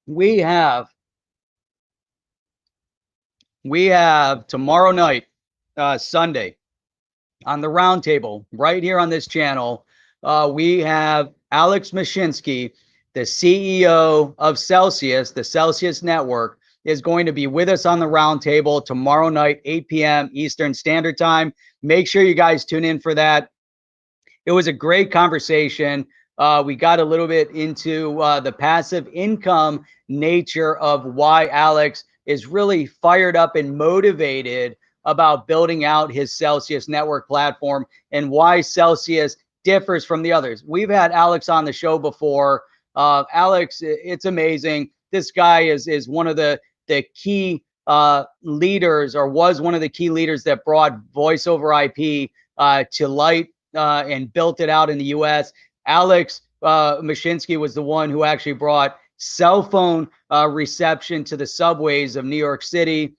We have tomorrow night, Sunday, on the roundtable right here on this channel. We have Alex Mashinsky, the CEO of Celsius, the Celsius Network, is going to be with us on the roundtable tomorrow night, 8 p.m. Eastern Standard Time. Make sure you guys tune in for that. It was a great conversation. We got a little bit into the passive income nature of why Alex is really fired up and motivated about building out his Celsius network platform and why Celsius differs from the others. We've had Alex on the show before. Alex, it's amazing. This guy is one of the key leaders, or was one of the key leaders that brought voice over IP to light and built it out in the US. Alex Mashinsky was the one who actually brought cell phone reception to the subways of New York City.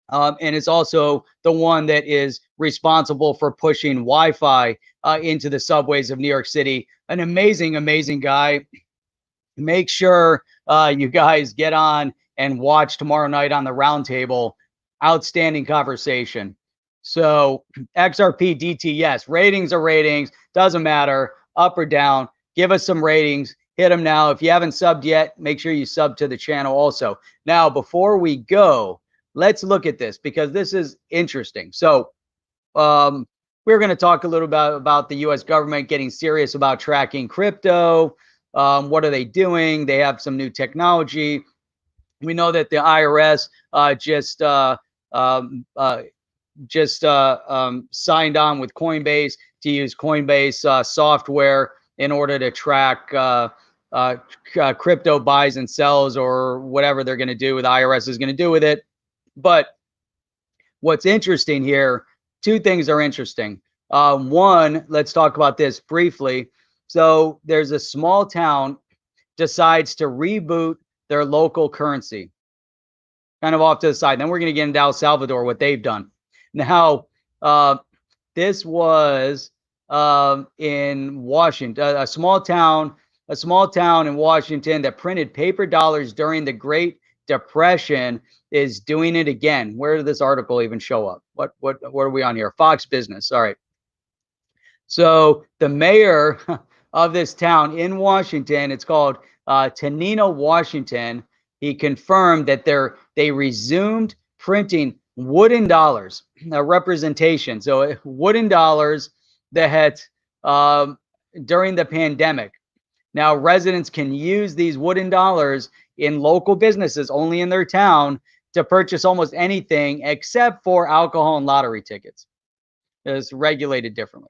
And is also the one that is responsible for pushing Wi-Fi into the subways of New York City. An amazing, amazing guy. Make sure you guys get on and watch tomorrow night on the roundtable. Outstanding conversation. So XRP DT, yes, ratings are ratings. Doesn't matter, up or down. Give us some ratings. Hit them now. If you haven't subbed yet, make sure you sub to the channel also. Now, before we go, let's look at this because this is interesting. So we're going to talk a little bit about the U.S. government getting serious about tracking crypto. What are they doing? They have some new technology. We know that the IRS signed on with Coinbase to use Coinbase software in order to track crypto buys and sells, or whatever they're going to do with IRS is going to do with it. But what's interesting here, two things are interesting. One, let's talk about this briefly. So there's a small town decides to reboot their local currency, kind of off to the side. Then we're going to get into El Salvador, what they've done. Now, this was in Washington, a small town in Washington that printed paper dollars during the Great Depression is doing it again. Where did this article even show up? What are we on here? Fox Business. All right. So the mayor of this town in Washington, it's called Tanina, Washington. He confirmed that they resumed printing wooden dollars, a representation. So wooden dollars that had during the pandemic. Now residents can use these wooden dollars in local businesses, only in their town, to purchase almost anything except for alcohol and lottery tickets. It's regulated differently.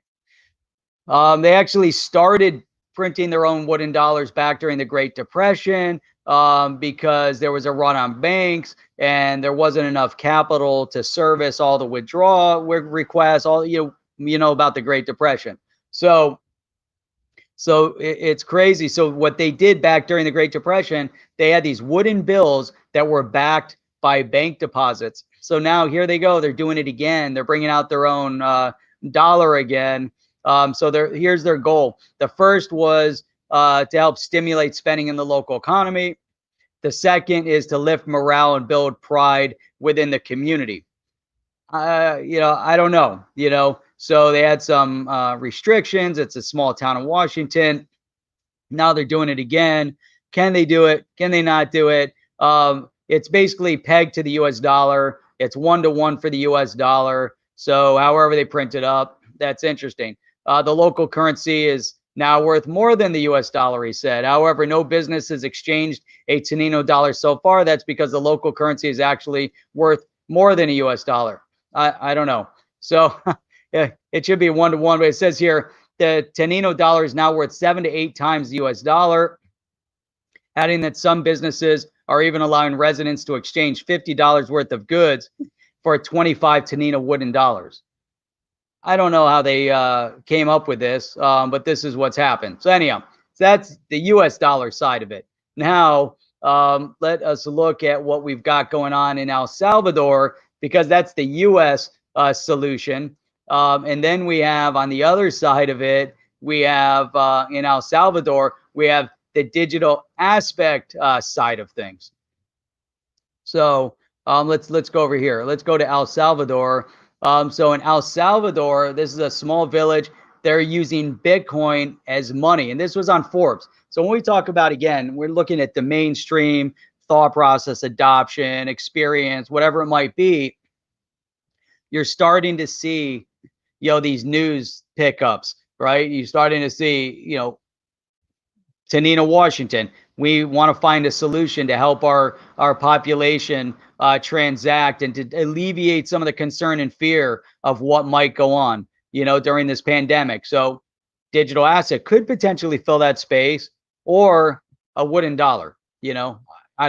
They actually started printing their own wooden dollars back during the Great Depression because there was a run on banks and there wasn't enough capital to service all the withdrawal requests. All you know about the Great Depression. So it's crazy. So what they did back during the Great Depression, they had these wooden bills that were backed by bank deposits. So now here they go. They're doing it again. They're bringing out their own dollar again. So here's their goal. The first was to help stimulate spending in the local economy. The second is to lift morale and build pride within the community. I don't know, so they had some restrictions. It's a small town in Washington. Now they're doing it again. Can they do it? Can they not do it? It's basically pegged to the US dollar. It's 1-to-1 for the US dollar. So however they print it up, that's interesting. The local currency is now worth more than the US dollar, he said. However, no business has exchanged a Tanino dollar so far. That's because the local currency is actually worth more than a US dollar. I don't know. So yeah, it should be 1-to-1, but it says here the Tanino dollar is now worth 7 to 8 times the US dollar, adding that some businesses are even allowing residents to exchange $50 worth of goods for 25 Tanino wooden dollars. I don't know how they came up with this, but this is what's happened. So anyhow, that's the US dollar side of it. Now, let us look at what we've got going on in El Salvador, because that's the US solution. And then we have on the other side of it, we have in El Salvador, we have the digital aspect side of things. So let's go over here. Let's go to El Salvador. So in El Salvador, this is a small village. They're using Bitcoin as money, and this was on Forbes. So when we talk about, again, we're looking at the mainstream thought process, adoption, experience, whatever it might be. You're starting to see, these news pickups, right? You're starting to see, Tanina, Washington. We want to find a solution to help our population transact and to alleviate some of the concern and fear of what might go on, during this pandemic. So digital asset could potentially fill that space, or a wooden dollar. I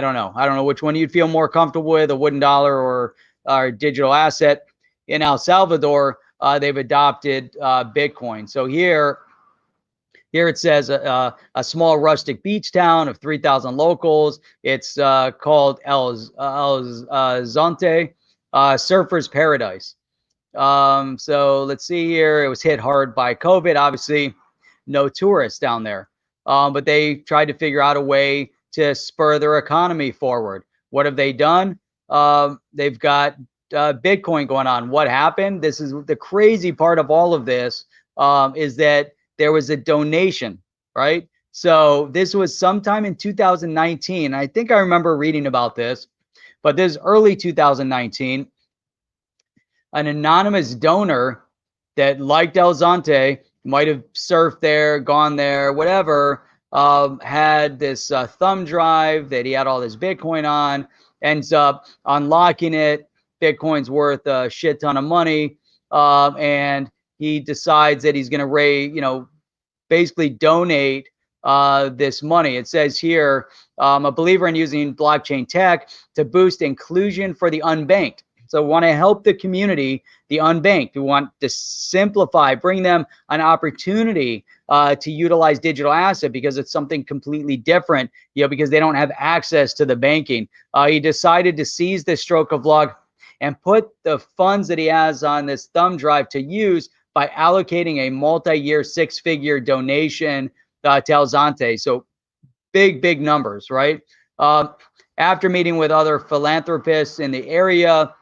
don't know. I don't know which one you'd feel more comfortable with, a wooden dollar or digital asset. In El Salvador, they've adopted Bitcoin. So here it says a small rustic beach town of 3,000 locals. It's called El Zonte, Surfer's Paradise. So let's see here. It was hit hard by COVID. Obviously, no tourists down there. But they tried to figure out a way to spur their economy forward. What have they done? They've got Bitcoin going on. What happened? This is the crazy part of all of this, is that there was a donation, right? So this was sometime in 2019. I think I remember reading about this, but this is early 2019. An anonymous donor that liked El Zonte, might have surfed there, gone there, whatever, had this thumb drive that he had all this Bitcoin on, ends up unlocking it. Bitcoin's worth a shit ton of money. And he decides that he's going to raise, basically donate this money. It says here, a believer in using blockchain tech to boost inclusion for the unbanked. So we want to help the community, the unbanked. We want to simplify, bring them an opportunity to utilize digital asset, because it's something completely different, because they don't have access to the banking. He decided to seize this stroke of luck and put the funds that he has on this thumb drive to use by allocating a multi-year 6-figure donation to El Zonte. So big numbers, right? After meeting with other philanthropists in the area,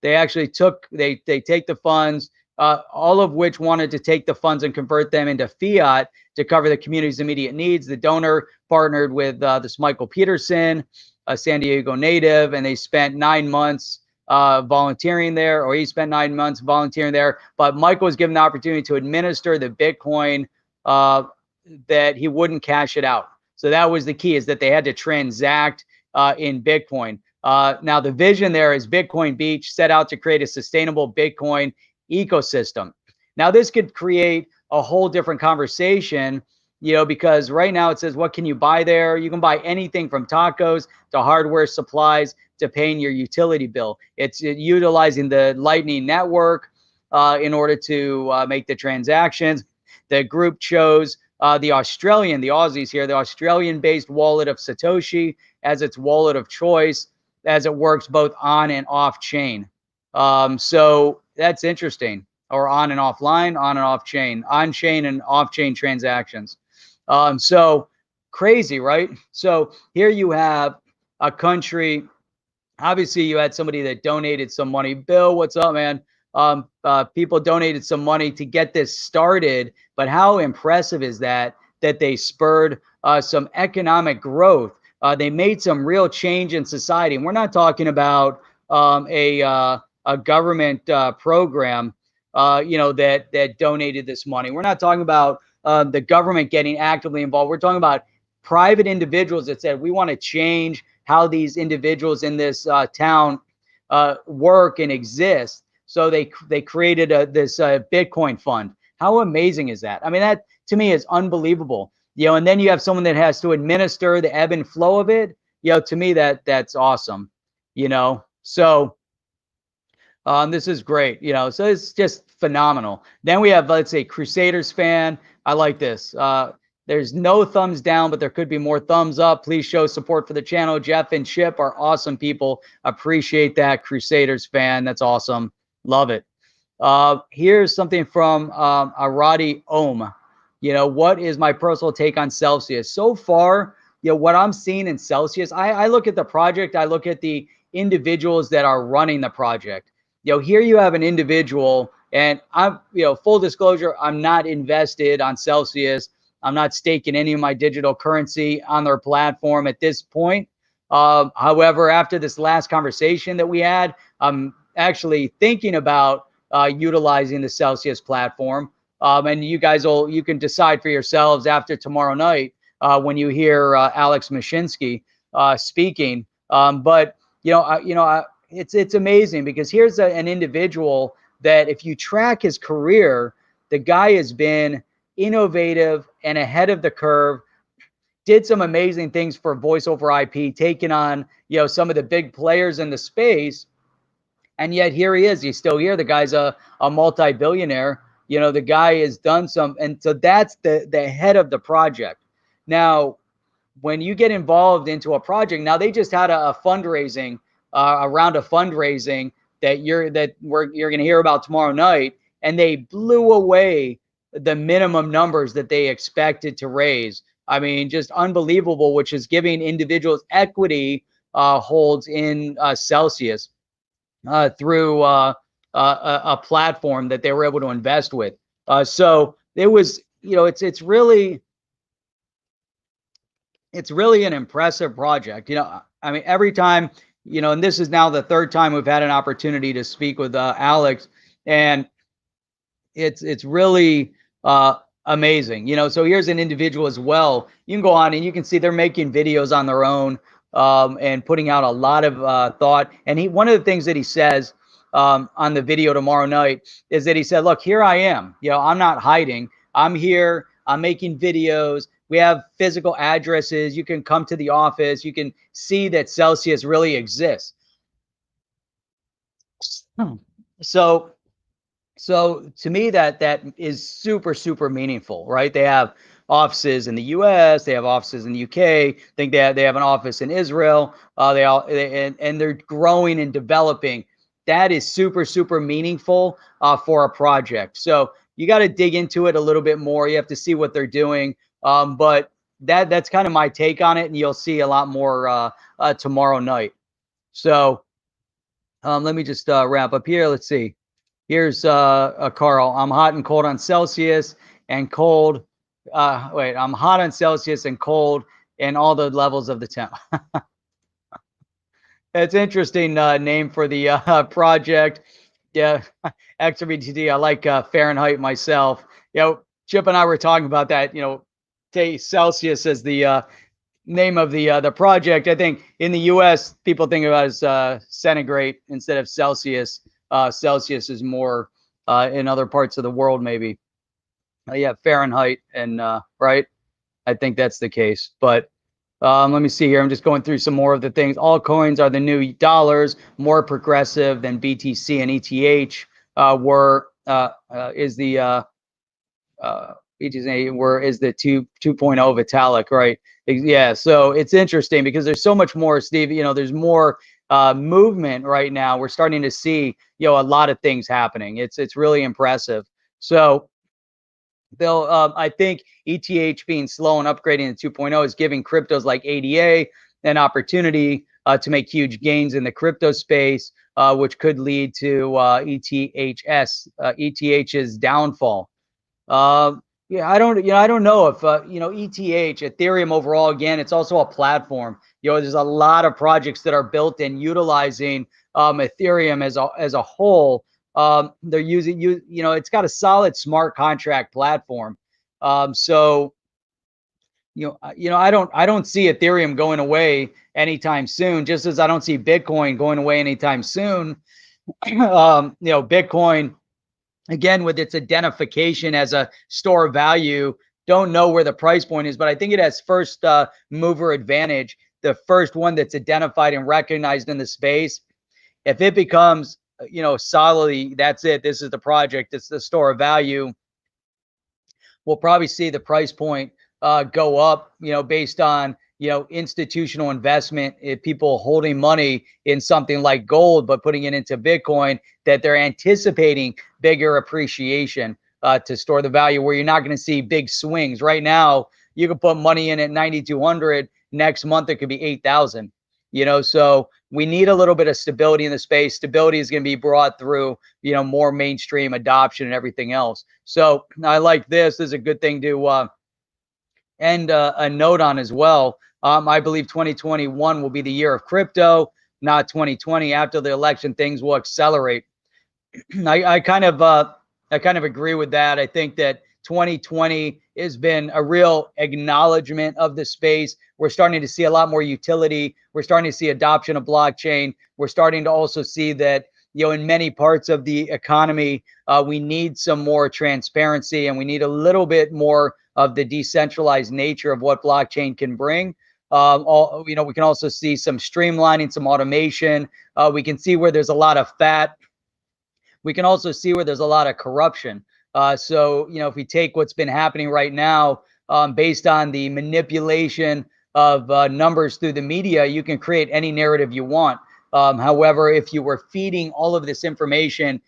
they actually they take the funds, all of which wanted to take the funds and convert them into fiat to cover the community's immediate needs. The donor partnered with this Michael Peterson, a San Diego native, and they spent 9 months volunteering there, or he spent 9 months volunteering there. But Michael was given the opportunity to administer the Bitcoin, that he wouldn't cash it out. So that was the key, is that they had to transact in Bitcoin. Now the vision there is Bitcoin Beach set out to create a sustainable Bitcoin ecosystem. Now this could create a whole different conversation, because right now it says, what can you buy there? You can buy anything from tacos to hardware supplies to paying your utility bill. It's utilizing the Lightning Network in order to make the transactions. The group chose the Aussies here, the Australian-based wallet of Satoshi as its wallet of choice, as it works both on and off chain. So that's interesting. Or on and offline, on and off chain, on chain and off chain transactions. So crazy, right? So here you have a country. Obviously, you had somebody that donated some money. Bill, what's up, man? People donated some money to get this started. But how impressive is that they spurred some economic growth? They made some real change in society. And we're not talking about a government program. that donated this money. We're not talking about the government getting actively involved. We're talking about private individuals that said, we want to change how these individuals in this town work and exist. So they created this Bitcoin fund. How amazing is that? I mean, that to me is unbelievable. And then you have someone that has to administer the ebb and flow of it. To me, that's awesome. So this is great. So it's just phenomenal. Then we have, let's say, Crusaders fan. I like this. There's no thumbs down, but there could be more thumbs up. Please show support for the channel. Jeff and Chip are awesome people. Appreciate that. Crusaders fan. That's awesome. Love it. Here's something from Arati Om. What is my personal take on Celsius? So far, what I'm seeing in Celsius, I look at the project. I look at the individuals that are running the project. Here you have an individual, and I'm, full disclosure, I'm not invested on Celsius. I'm not staking any of my digital currency on their platform at this point. However, after this last conversation that we had, I'm actually thinking about utilizing the Celsius platform. And you guys you can decide for yourselves after tomorrow night when you hear Alex Mashinsky speaking. But it's amazing, because here's an individual that, if you track his career, the guy has been innovative and ahead of the curve, did some amazing things for voice over IP, taking on, some of the big players in the space. And yet here he is, he's still here. The guy's a multi-billionaire. The guy has done some, and so that's the head of the project. Now, when you get involved into a project, now they just had a fundraising, a round of fundraising that you're going to hear about tomorrow night, and they blew away the minimum numbers that they expected to raise. I mean, just unbelievable, which is giving individuals equity holds in Celsius through a platform that they were able to invest with. So it was, it's really an impressive project. I mean, every time, and this is now the third time we've had an opportunity to speak with Alex, and it's really amazing. So here's an individual as well. You can go on and you can see they're making videos on their own and putting out a lot of thought. And one of the things that he says on the video tomorrow night is that he said, look, here I am. I'm not hiding. I'm here. I'm making videos. We have physical addresses. You can come to the office. You can see that Celsius really exists. So to me, that is super, super meaningful, right? They have offices in the U.S. They have offices in the U.K. I think they have an office in Israel. And they're growing and developing. That is super, super meaningful for a project. So you got to dig into it a little bit more. You have to see what they're doing. But that's kind of my take on it, and you'll see a lot more tomorrow night. So let me just wrap up here. Let's see. Here's Carl. I'm hot and cold on Celsius and cold. I'm hot on Celsius and cold in all the levels of the temp. It's interesting name for the project. Yeah, XRBTD. I like Fahrenheit myself. Chip and I were talking about that. Say Celsius as the name of the project. I think in the U.S. people think about it as centigrade instead of Celsius. Celsius is more in other parts of the world, maybe. Yeah, Fahrenheit and right. I think that's the case. But let me see here. I'm just going through some more of the things. Altcoins are the new dollars, more progressive than BTC and ETH is the is the 2.0 Vitalik, right? Yeah, so it's interesting because there's so much more, Steve. There's more movement right now. We're starting to see a lot of things happening. It's really impressive. So I think ETH being slow and upgrading to 2.0 is giving cryptos like ADA an opportunity to make huge gains in the crypto space, which could lead to ETH's downfall. Yeah, I don't know if ETH, Ethereum overall, again, it's also a platform. There's a lot of projects that are built in utilizing Ethereum as a whole They're using it's got a solid smart contract platform. So I don't see Ethereum going away anytime soon, just as I don't see Bitcoin going away anytime soon. Bitcoin, again, with its identification as a store of value, don't know where the price point is, but I think it has first mover advantage, the first one that's identified and recognized in the space. If it becomes, solidly, that's it, this is the project, it's the store of value, we'll probably see the price point go up, based on, institutional investment, if people holding money in something like gold, but putting it into Bitcoin, that they're anticipating bigger appreciation to store the value, where you're not going to see big swings. Right now, you can put money in at 9,200. Next month, it could be 8,000. So we need a little bit of stability in the space. Stability is going to be brought through, more mainstream adoption and everything else. So I like this. This is a good thing to end a note on as well. I believe 2021 will be the year of crypto, not 2020. After the election, things will accelerate. I kind of agree with that. I think that 2020 has been a real acknowledgement of the space. We're starting to see a lot more utility. We're starting to see adoption of blockchain. We're starting to also see that, in many parts of the economy, we need some more transparency, and we need a little bit more of the decentralized nature of what blockchain can bring. We can also see some streamlining, some automation. We can see where there's a lot of fat. We can also see where there's a lot of corruption. So, if we take what's been happening right now, based on the manipulation of numbers through the media, you can create any narrative you want. However, if you were feeding all of this information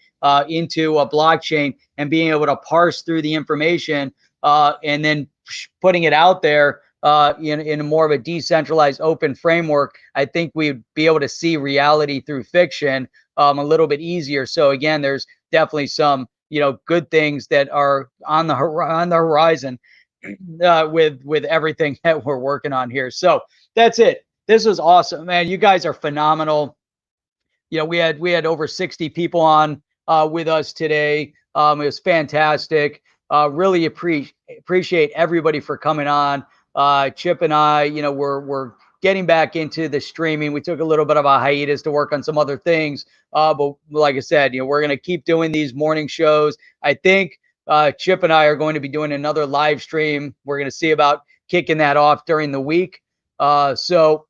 into a blockchain and being able to parse through the information and then putting it out there in more of a decentralized open framework, I think we'd be able to see reality through fiction a little bit easier. So again, there's definitely some good things that are on the horizon with everything that we're working on here. So that's it. This was awesome, man. You guys are phenomenal. We had over 60 people on with us today. It was fantastic. Really appreciate everybody for coming on. Chip and I, we're getting back into the streaming. We took a little bit of a hiatus to work on some other things. But like I said, we're going to keep doing these morning shows. I think Chip and I are going to be doing another live stream. We're going to see about kicking that off during the week. So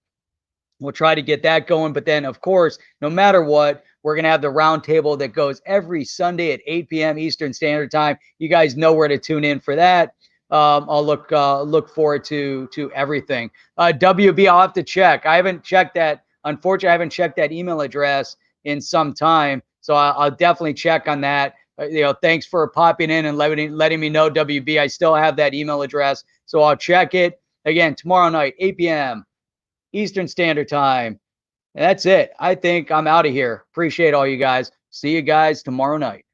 we'll try to get that going. But then, of course, no matter what, we're going to have the roundtable that goes every Sunday at 8 p.m. Eastern Standard Time. You guys know where to tune in for that. I'll look forward to everything. WB, I'll have to check. I haven't checked that. Unfortunately, I haven't checked that email address in some time. So I'll definitely check on that. Thanks for popping in and letting me know, WB. I still have that email address. So I'll check it. Again, tomorrow night, 8 p.m. Eastern Standard Time. And that's it. I think I'm out of here. Appreciate all you guys. See you guys tomorrow night.